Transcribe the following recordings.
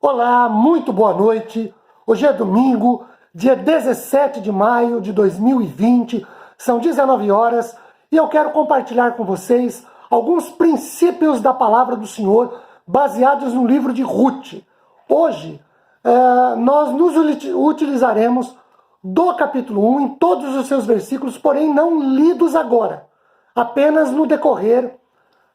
Olá, muito boa noite. Hoje é domingo, dia 17 de maio de 2020, são 19 horas e eu quero compartilhar com vocês alguns princípios da palavra do Senhor baseados no livro de Ruth. Hoje, nós nos utilizaremos do capítulo 1 em todos os seus versículos, porém não lidos agora. Apenas no decorrer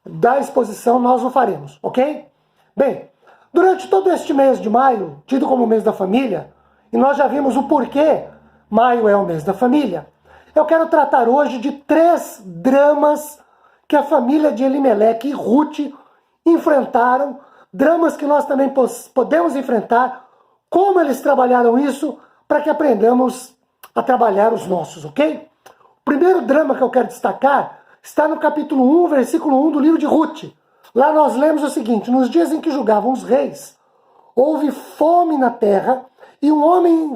da exposição nós o faremos, ok? Bem, durante todo este mês de maio, tido como mês da família, e nós já vimos o porquê maio é o mês da família, eu quero tratar hoje de 3 dramas que a família de Elimeleque e Ruth enfrentaram, dramas que nós também podemos enfrentar, como eles trabalharam isso, para que aprendamos a trabalhar os nossos, ok? O primeiro drama que eu quero destacar está no capítulo 1, versículo 1 do livro de Ruth. Lá nós lemos o seguinte: nos dias em que julgavam os reis, houve fome na terra, e um homem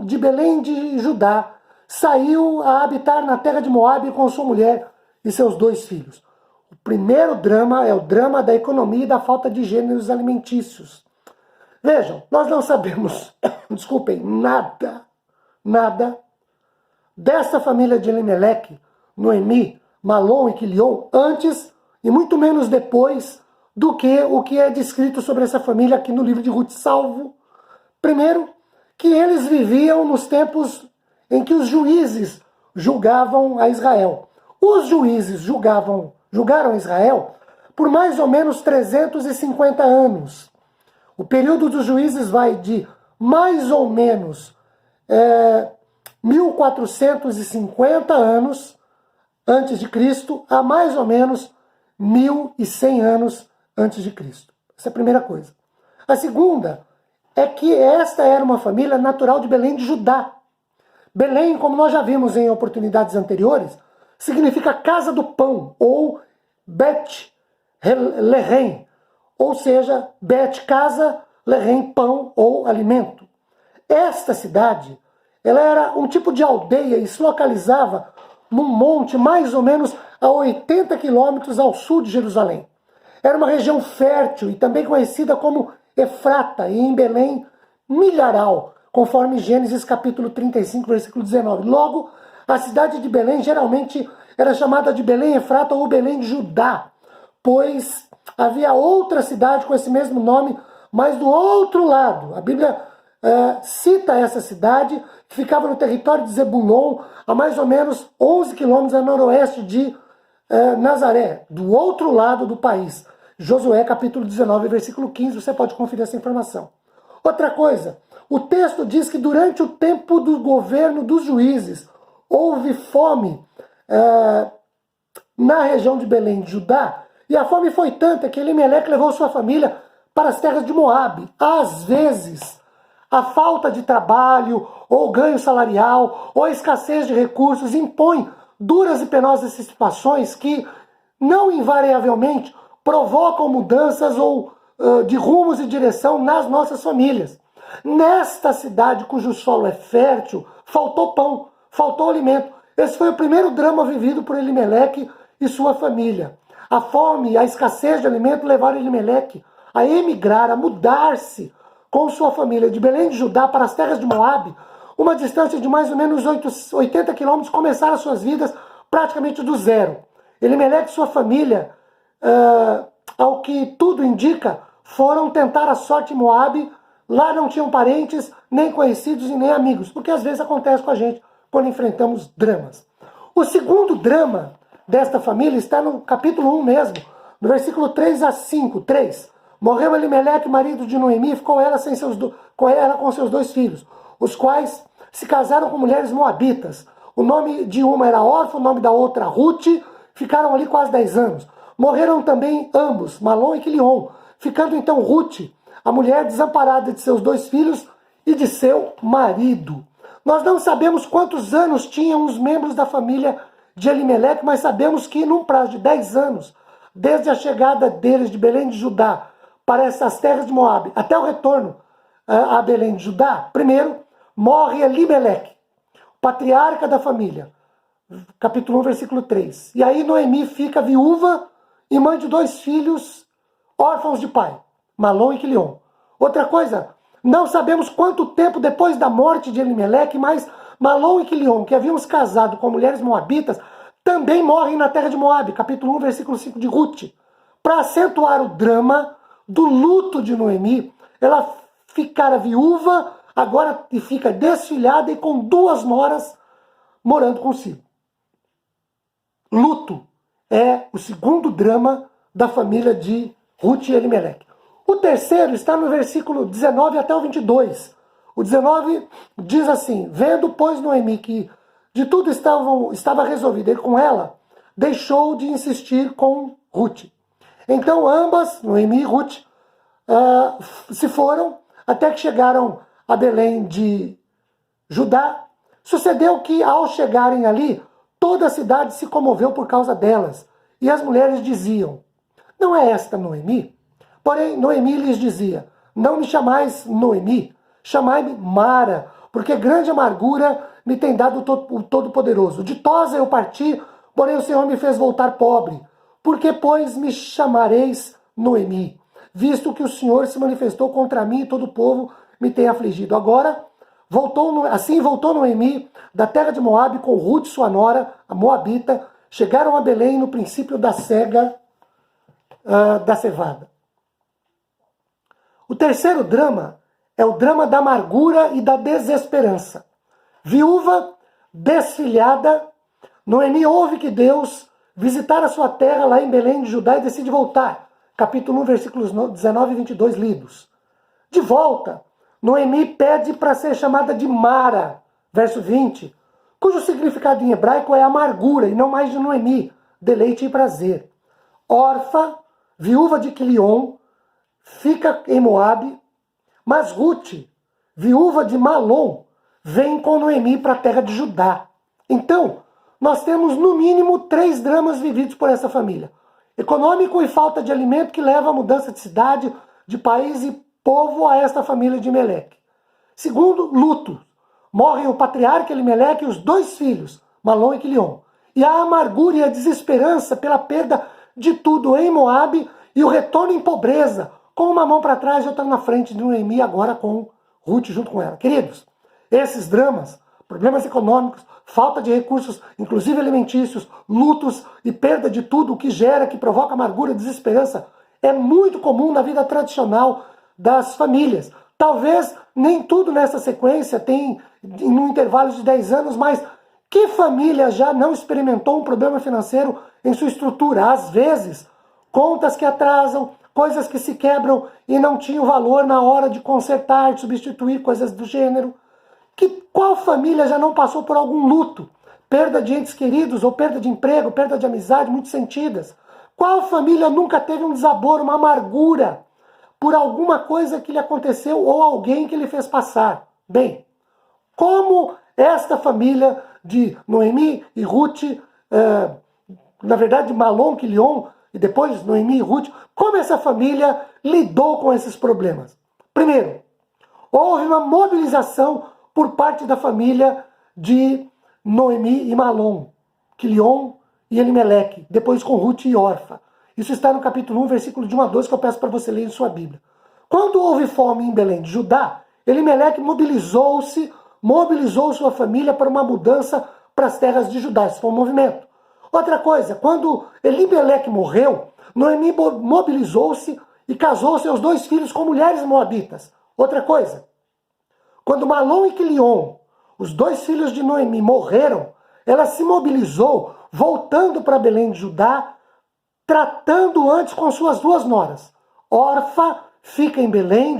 de Belém de Judá saiu a habitar na terra de Moabe com sua mulher e seus 2 filhos. O primeiro drama é o drama da economia e da falta de gêneros alimentícios. Vejam, nós não sabemos, desculpem, nada dessa família de Elimeleque, Noemi, Malom e Quilion antes e muito menos depois do que o que é descrito sobre essa família aqui no livro de Ruth, salvo, primeiro, que eles viviam nos tempos em que os juízes julgavam a Israel. Os juízes julgaram Israel por mais ou menos 350 anos. O período dos juízes vai de mais ou menos 1450 anos antes de Cristo a mais ou menos 1100 anos antes de Cristo. Essa é a primeira coisa. A segunda é que esta era uma família natural de Belém de Judá. Belém, como nós já vimos em oportunidades anteriores, significa casa do pão, ou Bet Lehem, ou seja, Bet, casa, Lehem, pão ou alimento. Esta cidade, ela era um tipo de aldeia e se localizava num monte mais ou menos a 80 quilômetros ao sul de Jerusalém. Era uma região fértil e também conhecida como Efrata, e em Belém, milharal, conforme Gênesis capítulo 35, versículo 19. Logo, a cidade de Belém geralmente era chamada de Belém Efrata ou Belém de Judá, pois havia outra cidade com esse mesmo nome, mas do outro lado. A Bíblia cita essa cidade, que ficava no território de Zebulon, a mais ou menos 11 quilômetros a noroeste de Nazaré, do outro lado do país. Josué capítulo 19, versículo 15, você pode conferir essa informação. Outra coisa, o texto diz que durante o tempo do governo dos juízes, houve fome na região de Belém de Judá, e a fome foi tanta que Elimeleque levou sua família para as terras de Moabe. Às vezes, a falta de trabalho, ou ganho salarial, ou a escassez de recursos impõe duras e penosas situações que, não invariavelmente, provocam mudanças ou de rumos e direção nas nossas famílias. Nesta cidade, cujo solo é fértil, faltou pão, faltou alimento. Esse foi o primeiro drama vivido por Elimeleque e sua família. A fome e a escassez de alimento levaram Elimeleque a emigrar, a mudar-se com sua família de Belém de Judá para as terras de Moabe, uma distância de mais ou menos 80 quilômetros, começaram suas vidas praticamente do zero. Elimeleque e sua família, ao que tudo indica, foram tentar a sorte em Moabe. Lá não tinham parentes, nem conhecidos e nem amigos, porque às vezes acontece com a gente quando enfrentamos dramas. O segundo drama desta família está no capítulo 1 mesmo, do versículo 3 a 5. 3. Morreu Elimeleque, marido de Noemi, e ficou ela com seus 2 filhos, os quais se casaram com mulheres moabitas. O nome de uma era Orfa, o nome da outra Ruth, ficaram ali quase 10 anos. Morreram também ambos, Malom e Quilion, ficando então Ruth, a mulher desamparada de seus 2 filhos e de seu marido. Nós não sabemos quantos anos tinham os membros da família de Elimeleque, mas sabemos que num prazo de 10 anos, desde a chegada deles de Belém de Judá para essas terras de Moabe, até o retorno a Belém de Judá, primeiro morre Elimeleque, patriarca da família, capítulo 1, versículo 3. E aí Noemi fica viúva e mãe de 2 filhos órfãos de pai, Malom e Quilion. Outra coisa, não sabemos quanto tempo depois da morte de Elimeleque, mas Malom e Quilion, que haviam se casado com mulheres moabitas, também morrem na terra de Moabe, capítulo 1, versículo 5 de Ruth. Para acentuar o drama do luto de Noemi, ela ficara viúva, agora fica desfilhada e com 2 noras morando consigo. Luto é o segundo drama da família de Ruth e Elimeleque. O terceiro está no versículo 19 até o 22. O 19 diz assim: vendo, pois, Noemi que de tudo estava resolvido ir com ela, deixou de insistir com Ruth. Então ambas, Noemi e Ruth, se foram até que chegaram a Belém de Judá. Sucedeu que, ao chegarem ali, toda a cidade se comoveu por causa delas. E as mulheres diziam: não é esta Noemi? Porém, Noemi lhes dizia: não me chamais Noemi, chamai-me Mara, porque grande amargura me tem dado o Todo-Poderoso. Ditosa eu parti, porém o Senhor me fez voltar pobre. Porque, pois, me chamareis Noemi, visto que o Senhor se manifestou contra mim e todo o povo me tem afligido. Agora, assim voltou Noemi da terra de Moabe com Ruth, sua nora, a moabita, chegaram a Belém no princípio da cega da cevada. O terceiro drama é o drama da amargura e da desesperança. Viúva, desfilhada, Noemi ouve que Deus visitara sua terra lá em Belém de Judá e decide voltar. Capítulo 1, versículos 19 e 22 lidos. De volta, Noemi pede para ser chamada de Mara, verso 20, cujo significado em hebraico é amargura e não mais de Noemi, deleite e prazer. Orfa, viúva de Quilion, fica em Moabe, mas Ruth, viúva de Malom, vem com Noemi para a terra de Judá. Então, nós temos no mínimo 3 dramas vividos por essa família. Econômico e falta de alimento que leva à mudança de cidade, de país e povo a esta família de Meleque. Segundo, luto. Morrem o patriarca Elimeleque e os 2 filhos, Malom e Quilion. E a amargura e a desesperança pela perda de tudo em Moabe e o retorno em pobreza, com uma mão para trás e outra na frente de Noemi, agora com Ruth junto com ela. Queridos, esses dramas, problemas econômicos, falta de recursos, inclusive alimentícios, lutos e perda de tudo, o que gera, que provoca amargura e desesperança, é muito comum na vida tradicional das famílias. Talvez nem tudo nessa sequência tem num intervalo de 10 anos, mas que família já não experimentou um problema financeiro em sua estrutura? Às vezes, contas que atrasam, coisas que se quebram e não tinham valor na hora de consertar, de substituir, coisas do gênero. Qual família já não passou por algum luto? Perda de entes queridos, ou perda de emprego, perda de amizade, muito sentidas. Qual família nunca teve um desaboro, uma amargura por alguma coisa que lhe aconteceu ou alguém que lhe fez passar? Bem, como esta família de Noemi e Ruth, na verdade Malom, Quilion, e depois Noemi e Ruth, como essa família lidou com esses problemas? Primeiro, houve uma mobilização por parte da família de Noemi e Malom, Quilion e Elimeleque, depois com Ruth e Orfa. Isso está no capítulo 1, versículo de 1 a 12, que eu peço para você ler em sua Bíblia. Quando houve fome em Belém de Judá, Elimeleque mobilizou sua família para uma mudança para as terras de Judá. Isso foi um movimento. Outra coisa, quando Elimeleque morreu, Noemi mobilizou-se e casou seus 2 filhos com mulheres moabitas. Outra coisa, quando Malom e Quilion, os 2 filhos de Noemi, morreram, ela se mobilizou, voltando para Belém de Judá, tratando antes com suas 2 noras. Orfa fica em Belém,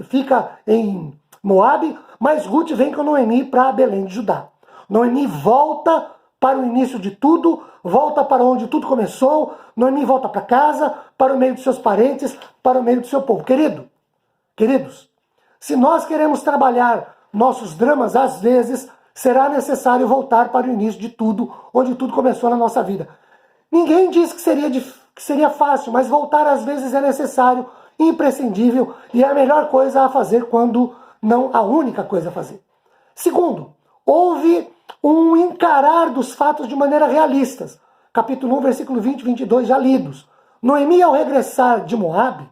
fica em Moabe, mas Ruth vem com Noemi para Belém de Judá. Noemi volta para o início de tudo, volta para onde tudo começou, Noemi volta para casa, para o meio dos seus parentes, para o meio do seu povo. Queridos, se nós queremos trabalhar nossos dramas, às vezes será necessário voltar para o início de tudo, onde tudo começou na nossa vida. Ninguém diz que seria fácil, mas voltar às vezes é necessário, imprescindível, e é a melhor coisa a fazer quando não a única coisa a fazer. Segundo, houve um encarar dos fatos de maneira realista. Capítulo 1, versículo 20 e 22 já lidos. Noemi, ao regressar de Moabe,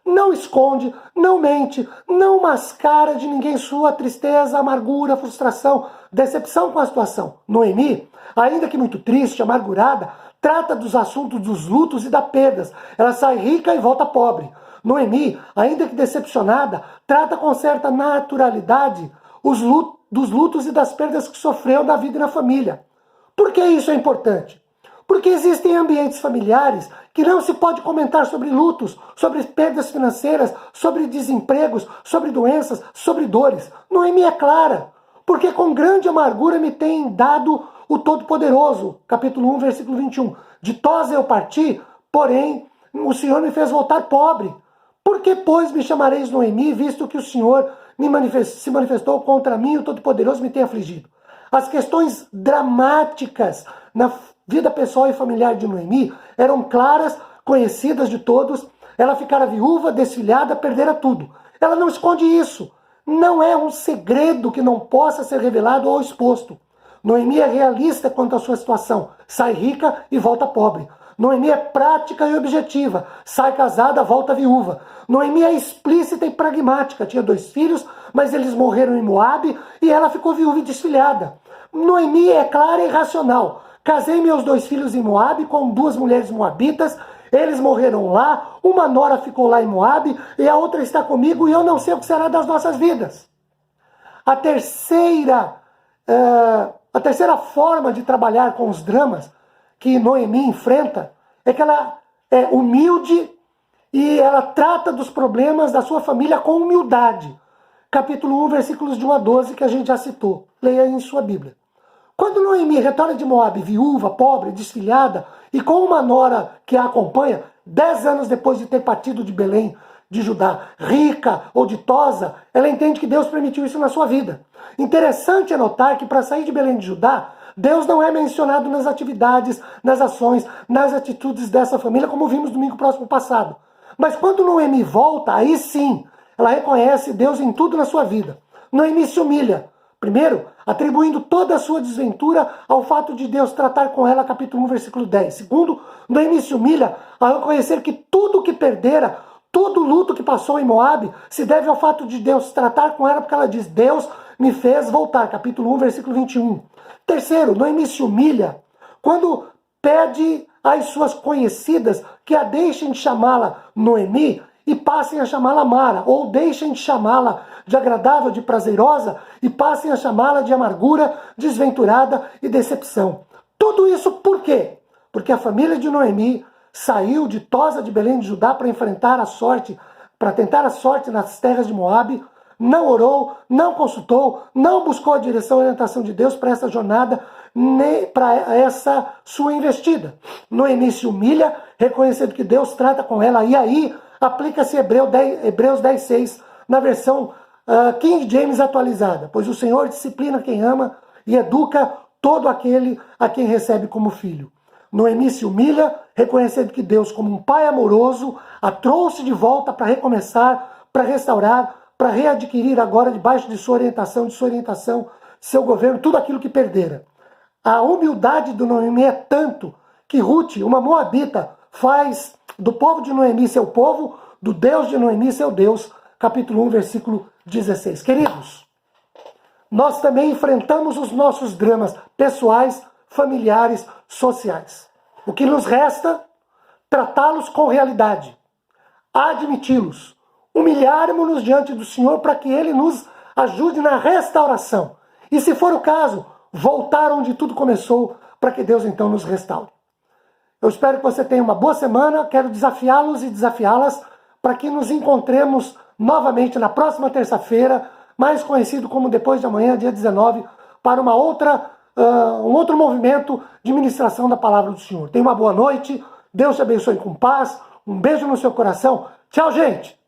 não esconde, não mente, não mascara de ninguém sua tristeza, amargura, frustração, decepção com a situação. Noemi, ainda que muito triste, amargurada, trata dos assuntos dos lutos e das perdas. Ela sai rica e volta pobre. Noemi, ainda que decepcionada, trata com certa naturalidade dos lutos e das perdas que sofreu na vida e na família. Por que isso é importante? Porque existem ambientes familiares que não se pode comentar sobre lutos, sobre perdas financeiras, sobre desempregos, sobre doenças, sobre dores. Noemi é clara, porque com grande amargura me tem dado o Todo-Poderoso, capítulo 1, versículo 21. Ditosa eu parti, porém o Senhor me fez voltar pobre. Por que, pois, me chamareis Noemi, visto que o Senhor se manifestou contra mim, o Todo-Poderoso me tem afligido? As questões dramáticas na vida pessoal e familiar de Noemi eram claras, conhecidas de todos. Ela ficara viúva, desfilhada, perdera tudo. Ela não esconde isso. Não é um segredo que não possa ser revelado ou exposto. Noemi é realista quanto à sua situação. Sai rica e volta pobre. Noemi é prática e objetiva. Sai casada, volta viúva. Noemi é explícita e pragmática. Tinha 2 filhos, mas eles morreram em Moabe e ela ficou viúva e desfilhada. Noemi é clara e racional. Casei meus 2 filhos em Moabe com 2 mulheres moabitas. Eles morreram lá. Uma nora ficou lá em Moabe e a outra está comigo e eu não sei o que será das nossas vidas. A terceira forma de trabalhar com os dramas que Noemi enfrenta é que ela é humilde e ela trata dos problemas da sua família com humildade. Capítulo 1, versículos de 1 a 12, que a gente já citou. Leia em sua Bíblia. Quando Noemi retorna de Moabe, viúva, pobre, desfilhada, e com uma nora que a acompanha, 10 anos depois de ter partido de Belém, de Judá, rica ou ditosa, ela entende que Deus permitiu isso na sua vida. Interessante é notar que para sair de Belém de Judá, Deus não é mencionado nas atividades, nas ações, nas atitudes dessa família, como vimos domingo próximo passado. Mas quando Noemi volta, aí sim, ela reconhece Deus em tudo na sua vida. Noemi se humilha. Primeiro, atribuindo toda a sua desventura ao fato de Deus tratar com ela, capítulo 1, versículo 10. Segundo, Noemi se humilha ao reconhecer que tudo o que perdera, todo o luto que passou em Moabe, se deve ao fato de Deus tratar com ela, porque ela diz, Deus me fez voltar, capítulo 1, versículo 21. Terceiro, Noemi se humilha quando pede às suas conhecidas que a deixem de chamá-la Noemi e passem a chamá-la Mara, ou deixem de chamá-la de agradável, de prazerosa, e passem a chamá-la de amargura, desventurada e decepção. Tudo isso por quê? Porque a família de Noemi saiu ditosa de Belém de Judá para enfrentar a sorte, para tentar a sorte nas terras de Moabe, não orou, não consultou, não buscou a direção e orientação de Deus para essa jornada, nem para essa sua investida. Noemi se humilha, reconhecendo que Deus trata com ela, e aí aplica-se Hebreus 10:6, na versão King James atualizada. Pois o Senhor disciplina quem ama e educa todo aquele a quem recebe como filho. Noemi se humilha, reconhecendo que Deus, como um pai amoroso, a trouxe de volta para recomeçar, para restaurar, para readquirir agora debaixo de sua orientação, seu governo, tudo aquilo que perdera. A humildade do Noemi é tanto que Ruth, uma moabita, faz do povo de Noemi seu povo, do Deus de Noemi seu Deus. Capítulo 1, versículo 16. Queridos, nós também enfrentamos os nossos dramas pessoais, familiares, sociais. O que nos resta? Tratá-los com realidade, admiti-los, humilharmos-nos diante do Senhor para que Ele nos ajude na restauração. E se for o caso, voltar onde tudo começou para que Deus então nos restaure. Eu espero que você tenha uma boa semana, quero desafiá-los e desafiá-las para que nos encontremos novamente na próxima terça-feira, mais conhecido como depois de amanhã, dia 19, para um outro movimento de ministração da palavra do Senhor. Tenha uma boa noite, Deus te abençoe com paz, um beijo no seu coração. Tchau, gente!